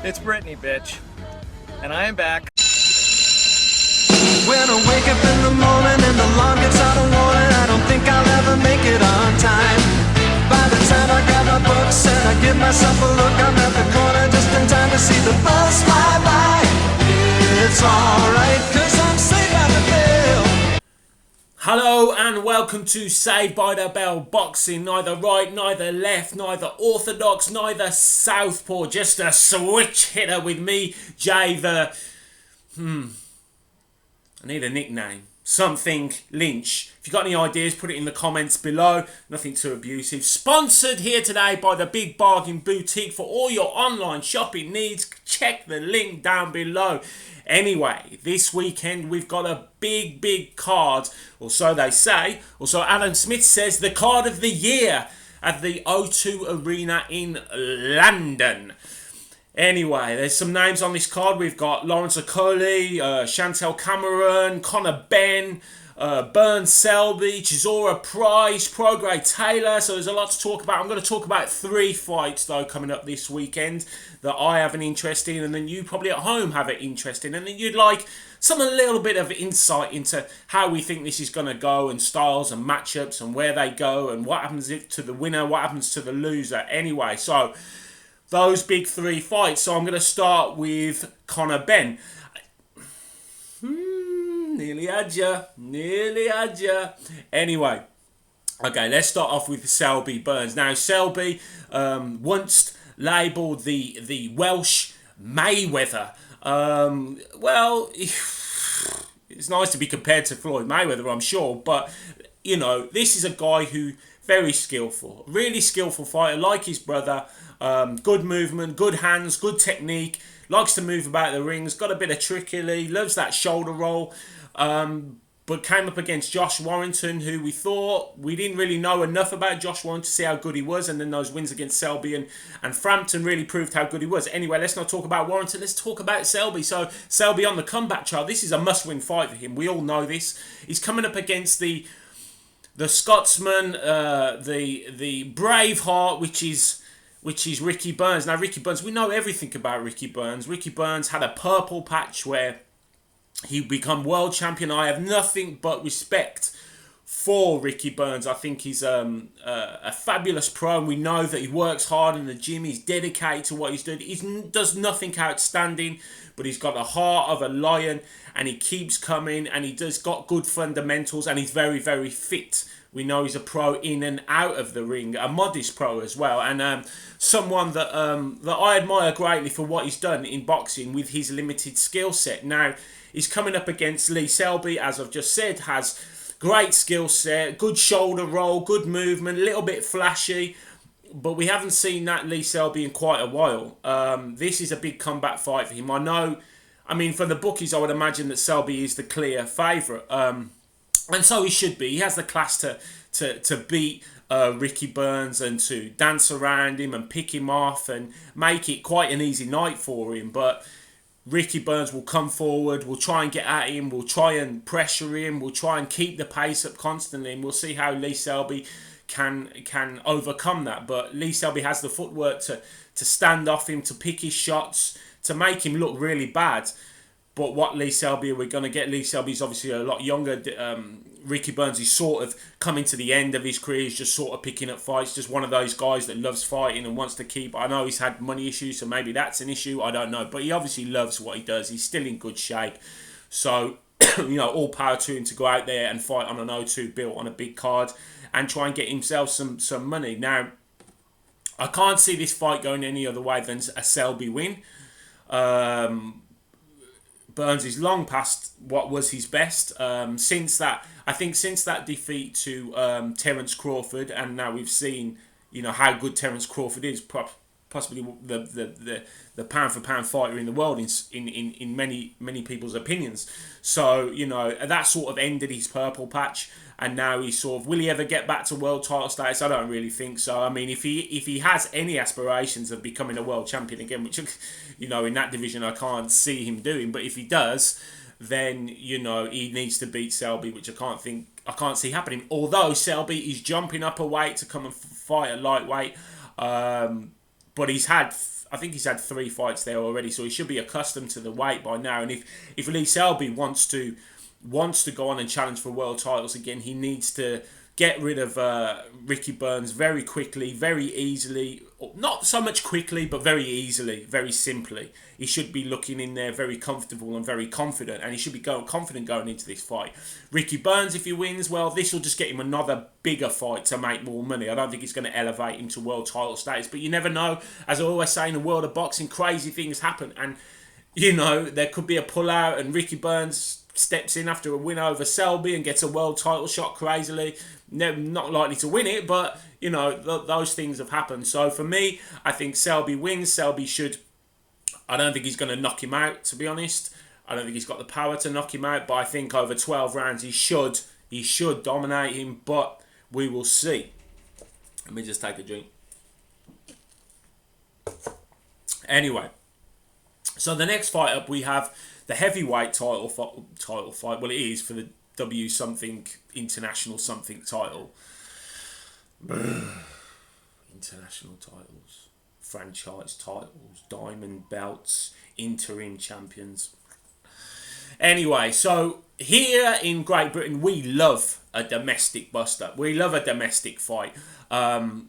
It's Brittany, bitch. And I am back. When I wake up in the morning and the alarm gets out of warning, I don't think I'll ever make it on time. By the time I grab my books and I give myself a look, I'm at the corner just in time to see the bus fly by. It's alright, cause I'm saved by the bell. Hello and welcome to Saved by the Bell Boxing. Neither right, neither left, neither orthodox, neither southpaw. Just a switch hitter with me, Jay the... I need a nickname. Something Lynch. If you've got any ideas, put it in the comments below. Nothing too abusive. Sponsored here today by the Big Bargain Boutique for all your online shopping needs. Check the link down below. Anyway, this weekend we've got a big card, or so they say. Also, Alan Smith says the card of the year at the O2 Arena in London. Anyway, there's some names on this card. We've got Lawrence Okoli, Chantel Cameron, Conor Benn, Burns Selby, Chisora Price, Prograis Taylor. So there's a lot to talk about. I'm going to talk about 3 fights, though, coming up this weekend that I have an interest in, and then you probably at home have an interest in, and then you'd like a little bit of insight into how we think this is going to go, and styles and matchups and where they go, and what happens to the winner, what happens to the loser. Anyway, so those big 3 fights. So I'm going to start with Conor Benn. Nearly had ya. Anyway, okay, let's start off with Selby Burns. Now, Selby once labelled the Welsh Mayweather. Well, it's nice to be compared to Floyd Mayweather, I'm sure, but, you know, this is a guy who very skillful, really skillful fighter, like his brother. Good movement, good hands, good technique. Likes to move about the rings. Got a bit of trickery. Loves that shoulder roll. But came up against Josh Warrington, who we didn't really know enough about Josh Warrington to see how good he was. And then those wins against Selby and Frampton really proved how good he was. Anyway, let's not talk about Warrington. Let's talk about Selby. So Selby on the comeback trail. This is a must-win fight for him. We all know this. He's coming up against the Scotsman, the Braveheart, which is Ricky Burns. Now, Ricky Burns, we know everything about Ricky Burns. Ricky Burns had a purple patch where he become world champion. I have nothing but respect for Ricky Burns. I think he's a fabulous pro, and we know that he works hard in the gym. He's dedicated to what he's doing. He does nothing outstanding, but he's got the heart of a lion, and he keeps coming, and he does got good fundamentals, and he's very, very fit. We know he's a pro in and out of the ring, a modest pro as well, and someone that I admire greatly for what he's done in boxing with his limited skill set. Now, he's coming up against Lee Selby, as I've just said, has great skill set, good shoulder roll, good movement, a little bit flashy, but we haven't seen that Lee Selby in quite a while. This is a big comeback fight for him. I mean, for the bookies, I would imagine that Selby is the clear favourite. And so he should be. He has the class to beat Ricky Burns and to dance around him and pick him off and make it quite an easy night for him. But Ricky Burns will come forward, will try and get at him, will try and pressure him, will try and keep the pace up constantly, and we'll see how Lee Selby can overcome that. But Lee Selby has the footwork to stand off him, to pick his shots, to make him look really bad. But what Lee Selby are we going to get? Lee Selby's obviously a lot younger. Ricky Burns is sort of coming to the end of his career. He's just sort of picking up fights. Just one of those guys that loves fighting and wants to keep. I know he's had money issues, so maybe that's an issue. I don't know. But he obviously loves what he does. He's still in good shape. So, you know, all power to him to go out there and fight on an O2 built on a big card and try and get himself some money. Now, I can't see this fight going any other way than a Selby win. Burns is long past what was his best since that defeat to Terence Crawford, and now we've seen, you know, how good Terence Crawford is, possibly the pound for pound fighter in the world in many people's opinions. So, you know, that sort of ended his purple patch, and now he's sort of, will he ever get back to world title status? I don't really think so. I mean, if he has any aspirations of becoming a world champion again, which, you know, in that division I can't see him doing, but if he does, then, you know, he needs to beat Selby, which I can't see happening. Although Selby is jumping up a weight to come and fight at lightweight, but he's had I think he's had 3 fights there already, so he should be accustomed to the weight by now. And if Lee Selby wants to go on and challenge for world titles again, he needs to get rid of Ricky Burns very quickly, very easily. Not so much quickly, but very easily, very simply. He should be looking in there very comfortable and very confident, and he should be confident going into this fight. Ricky Burns, if he wins, well, this will just get him another bigger fight to make more money. I don't think it's going to elevate him to world title status, but you never know. As I always say, in the world of boxing, crazy things happen, and you know, there could be a pullout and Ricky Burns steps in after a win over Selby and gets a world title shot crazily. Not likely to win it, but you know, those things have happened. So for me, I think Selby wins. Selby should. I don't think he's going to knock him out, to be honest. I don't think he's got the power to knock him out, but I think over 12 rounds he should dominate him, but we will see. Let me just take a drink. Anyway, so the next fight up we have the heavyweight title fight. Well, it is for the W something international something title. International titles, franchise titles, diamond belts, interim champions. Anyway, so here in Great Britain, we love a domestic buster. We love a domestic fight.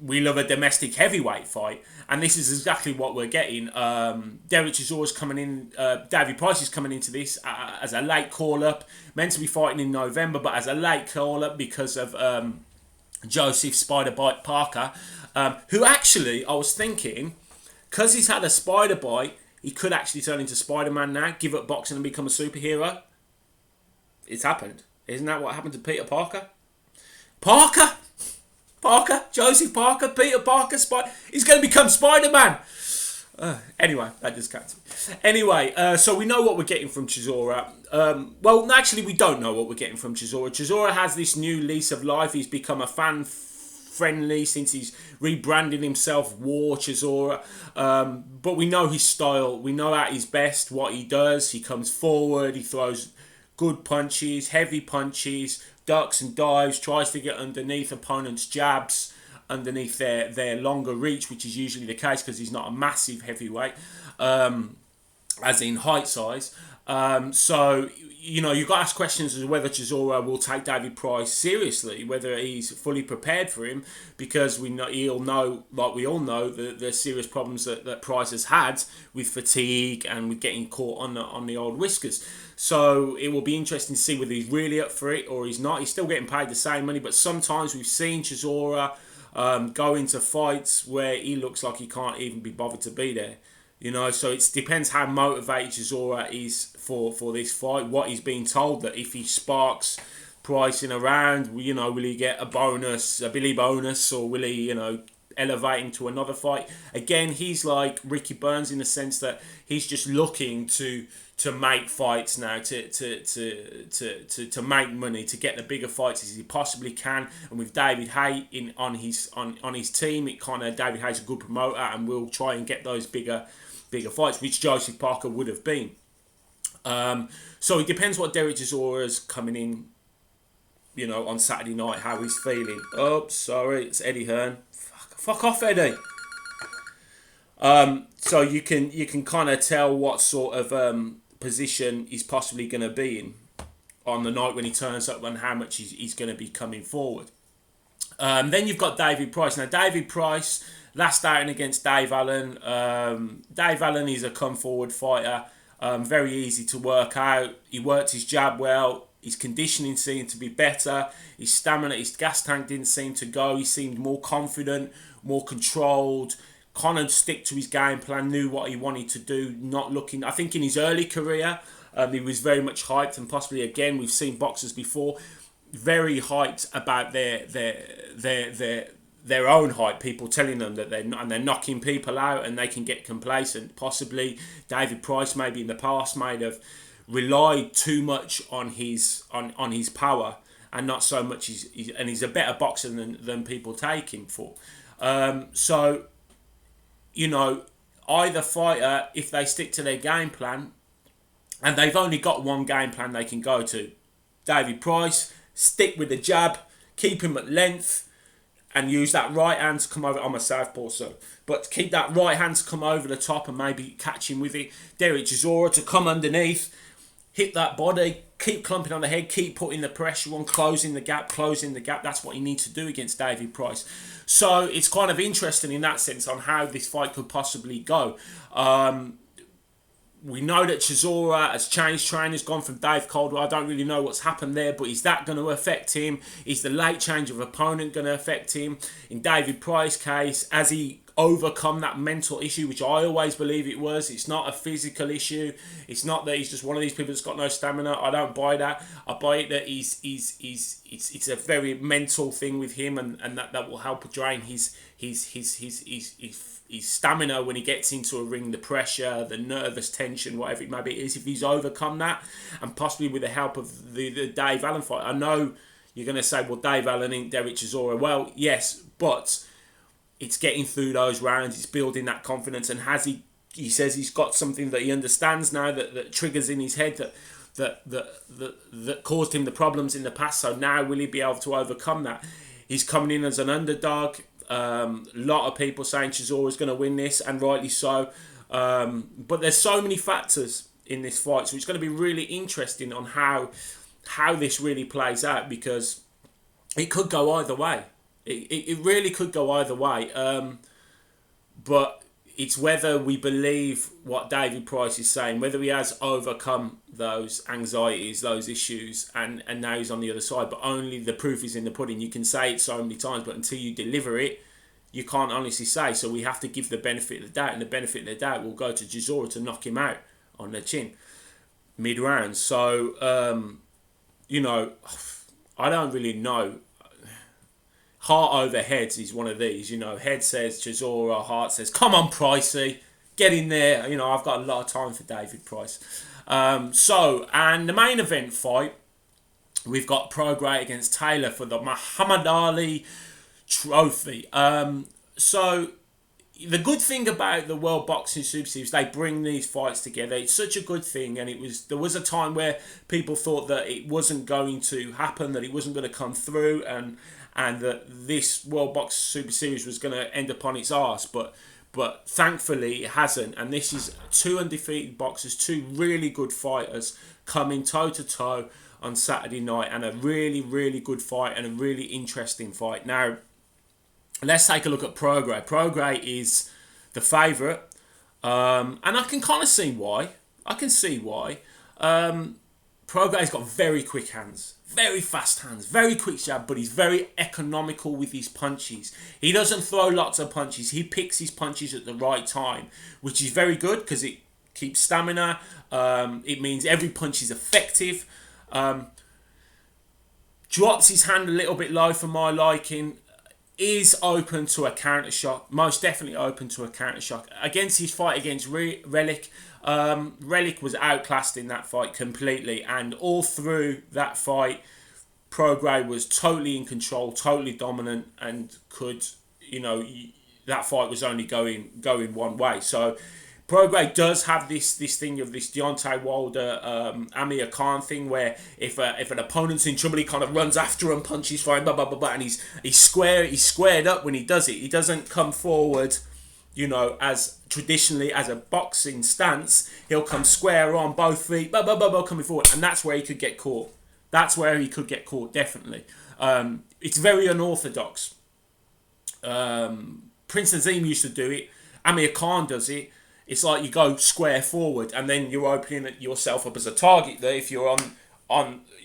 We love a domestic heavyweight fight. And this is exactly what we're getting. Derek Chisora's coming in. Davy Price is coming into this as a late call-up. Meant to be fighting in November, but as a late call-up because of Joseph Spider-Bite Parker. Who actually, I was thinking, because he's had a spider bite, he could actually turn into Spider-Man now, give up boxing and become a superhero. It's happened. Isn't that what happened to Peter Parker? Joseph Parker, Peter Parker, he's going to become Spider-Man. Anyway, that just cuts me. Anyway, so we know what we're getting from Chisora. Well, actually, we don't know what we're getting from Chisora. Chisora has this new lease of life. He's become a fan-friendly since he's rebranded himself War Chisora. But we know his style. We know at his best what he does. He comes forward. He throws good punches, heavy punches, ducks and dives, tries to get underneath opponents' jabs, underneath their longer reach, which is usually the case because he's not a massive heavyweight, as in height size. So, you know, you've got to ask questions as to whether Chisora will take David Price seriously, whether he's fully prepared for him, because he'll know, like we all know, the serious problems that Price has had with fatigue and with getting caught on the old whiskers. So it will be interesting to see whether he's really up for it or he's not. He's still getting paid the same money, but sometimes we've seen Chisora go into fights where he looks like he can't even be bothered to be there. You know, so it depends how motivated Chisora is for this fight. What he's being told, that if he sparks Price in a round, you know, will he get a Billy bonus, or will he, you know, elevate into another fight? Again, he's like Ricky Burns in the sense that he's just looking to make fights now, to make money, to get the bigger fights as he possibly can. And with David Hay on his team, it kind of, David Hay's a good promoter and will try and get those bigger fights, which Joseph Parker would have been. So it depends what Derek Chisora's coming in, you know, on Saturday night, how he's feeling. Oh, sorry, it's Eddie Hearn. Fuck off, Eddie. So you can kind of tell what sort of position he's possibly going to be in on the night when he turns up, and how much he's going to be coming forward. Then you've got David Price. Now, David Price, last outing against Dave Allen. Dave Allen is a come-forward fighter. Very easy to work out. He worked his jab well. His conditioning seemed to be better. His stamina, his gas tank didn't seem to go. He seemed more confident, more controlled, kind of stick to his game plan, knew what he wanted to do, not looking... I think in his early career, he was very much hyped, and possibly, again, we've seen boxers before, very hyped about their own hype, people telling them that they're knocking people out and they can get complacent. Possibly David Price, maybe in the past, might have relied too much on his power and not so much and he's a better boxer than people take him for. So, you know, either fighter, if they stick to their game plan, and they've only got one game plan they can go to. David Price, stick with the jab, keep him at length, and use that right hand to come over. I'm a southpaw, so but keep that right hand to come over the top and maybe catch him with it. Derek Chisora to come underneath, hit that body, keep clumping on the head, keep putting the pressure on, closing the gap. That's what you need to do against David Price. So it's kind of interesting in that sense on how this fight could possibly go. We know that Chisora has changed trainers, gone from Dave Caldwell. I don't really know what's happened there, but is that going to affect him? Is the late change of opponent going to affect him? In David Price's case, has he overcome that mental issue, which I always believe it was? It's not a physical issue. It's not that he's just one of these people that's got no stamina. I don't buy that. I buy it that it's a very mental thing with him, and that will help drain his stamina when he gets into a ring, the pressure, the nervous tension, whatever it may be, is if he's overcome that, and possibly with the help of the Dave Allen fight. I know you're going to say, well, Dave Allen ain't Derek Chisora. Well, yes, but it's getting through those rounds, it's building that confidence, and he says he's got something that he understands now that triggers in his head that caused him the problems in the past. So now will he be able to overcome that? He's coming in as an underdog. A lot of people saying Chisora is going to win this, and rightly so. But there's so many factors in this fight, so it's going to be really interesting on how this really plays out, because it could go either way. It really could go either way. But it's whether we believe what David Price is saying, whether he has overcome those anxieties, those issues, and now he's on the other side. But only the proof is in the pudding. You can say it so many times, but until you deliver it, you can't honestly say. So we have to give the benefit of the doubt, and the benefit of the doubt will go to Chisora to knock him out on the chin mid-round. So, I don't really know. Heart over heads is one of these. Head says Chisora, heart says, come on, Pricey, get in there. I've got a lot of time for David Price. And the main event fight, we've got Prograis against Taylor for the Muhammad Ali trophy. So the good thing about the World Boxing Super Series, they bring these fights together. It's such a good thing, and there was a time where people thought that it wasn't going to happen, that it wasn't going to come through, and that this World Boxing Super Series was going to end up on its arse, but thankfully it hasn't. And this is two undefeated boxers, two really good fighters coming toe to toe on Saturday night, and a really, really good fight and a really interesting fight. Now, let's take a look at Prograis. Prograis is the favourite, and I can kind of see why. Prograis got very quick hands, very fast hands, very quick jab, but he's very economical with his punches. He doesn't throw lots of punches. He picks his punches at the right time, which is very good because it keeps stamina. It means every punch is effective. Drops his hand a little bit low for my liking. Is open to a counter shot, most definitely open to a counter shot. Against his fight against Relic, Relic was outclassed in that fight completely, and all through that fight, Prograis was totally in control, totally dominant, and could, that fight was only going one way. So Prograis does have this thing of this Deontay Wilder, Amir Khan thing, where if an opponent's in trouble, he kind of runs after him, punches for him, blah blah blah blah, and he's squared up when he does it. He doesn't come forward, as traditionally as a boxing stance. He'll come square on, both feet, blah blah blah blah, coming forward, and that's where he could get caught. Definitely. It's very unorthodox. Prince Nazim used to do it. Amir Khan does it. It's like you go square forward, and then you're opening yourself up as a target there. If you're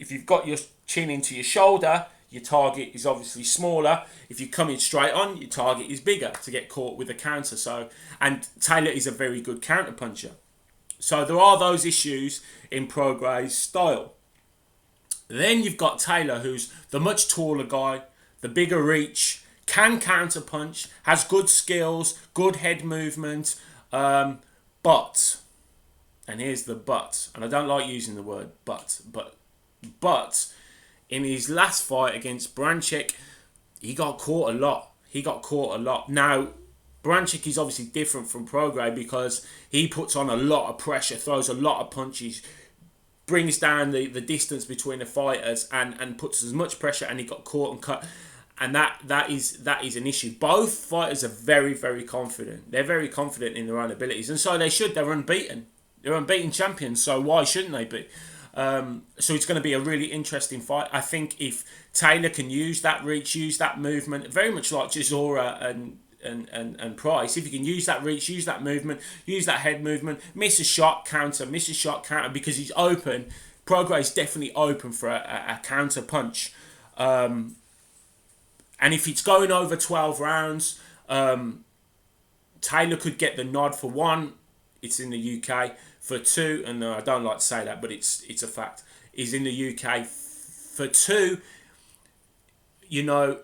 if you've got your chin into your shoulder, your target is obviously smaller. If you're coming straight on, your target is bigger to get caught with a counter. And Taylor is a very good counter puncher. So there are those issues in Prograis' style. Then you've got Taylor, who's the much taller guy, the bigger reach, can counter punch, has good skills, good head movement. But, and here's the but, and I don't like using the word but in his last fight against Branchek, he got caught a lot. Now, Branchek is obviously different from Prograis because he puts on a lot of pressure, throws a lot of punches, brings down the distance between the fighters, and puts as much pressure, and he got caught and cut. And that is an issue. Both fighters are very, very confident. They're very confident in their own abilities, and so they should. They're unbeaten. They're unbeaten champions. So why shouldn't they be? So it's going to be a really interesting fight. I think if Taylor can use that reach, use that movement, very much like Chisora and Price, if you can use that reach, use that movement, use that head movement, miss a shot, counter, because he's open. Prograis is definitely open for a counter punch. And if it's going over 12 rounds, Taylor could get the nod for one. It's in the UK. For two, and I don't like to say that, but it's a fact. He's in the UK. For two, you know,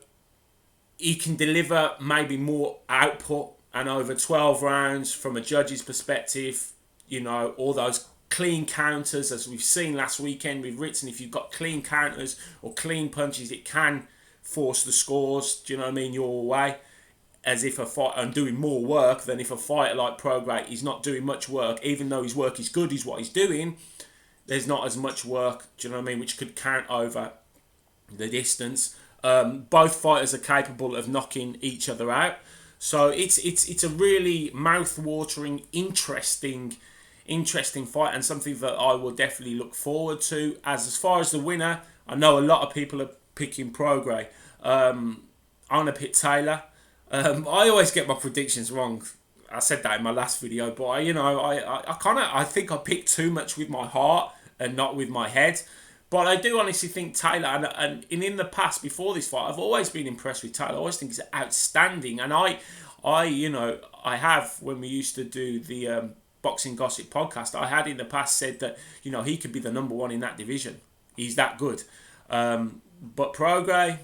he can deliver maybe more output, and over 12 rounds, from a judge's perspective, you know, all those clean counters, as we've seen last weekend with Ritson, if you've got clean counters or clean punches, it can force the scores, do you know what I mean, your way. As if a fighter and doing more work than if a fighter like Prograis is not doing much work, even though his work is good, is what he's doing. There's not as much work, do you know what I mean, which could count over the distance. Both fighters are capable of knocking each other out, so it's a really mouth-watering, interesting fight, and something that I will definitely look forward to. As far as the winner, I know a lot of people are picking Prograis. I'm gonna pick Taylor. I always get my predictions wrong. I said that in my last video, but I think I picked too much with my heart and not with my head. But I do honestly think Taylor, and in the past, before this fight, I've always been impressed with Taylor. I always think he's outstanding, and I have, when we used to do the Boxing Gossip podcast, I had in the past said that, you know, he could be the number one in that division. He's that good. But Prograis,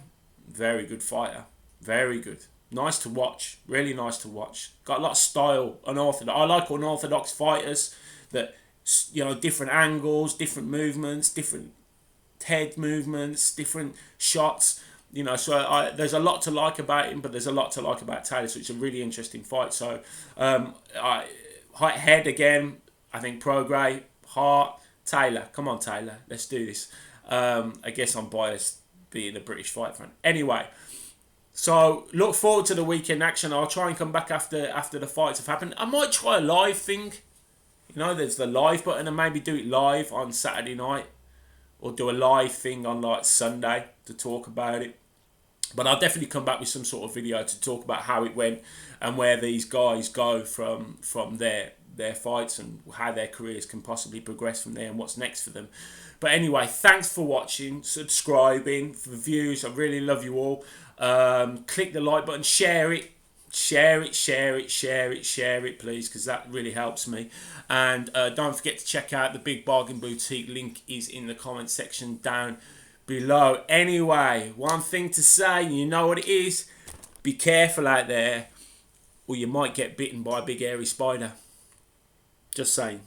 very good fighter, very good. Nice to watch, really nice to watch. Got a lot of style, unorthodox. I like unorthodox fighters that, you know, different angles, different movements, different head movements, different shots. You know, so there's a lot to like about him, but there's a lot to like about Taylor. So it's a really interesting fight. So head again, I think Prograis, heart, Taylor. Come on, Taylor, let's do this. I guess I'm biased being a British fight fan. Anyway. So look forward to the weekend action. I'll try and come back after the fights have happened. I might try a live thing. You know, there's the live button, and maybe do it live on Saturday night, or do a live thing on like Sunday to talk about it. But I'll definitely come back with some sort of video to talk about how it went and where these guys go from their fights, and how their careers can possibly progress from there, and what's next for them. But anyway, thanks for watching, subscribing, for the views. I really love you all. Click the like button, share it, please, because that really helps me. And don't forget to check out the Big Bargain Boutique. Link is in the comment section down below. Anyway, one thing to say, you know what it is: be careful out there, or you might get bitten by a big hairy spider. Just saying.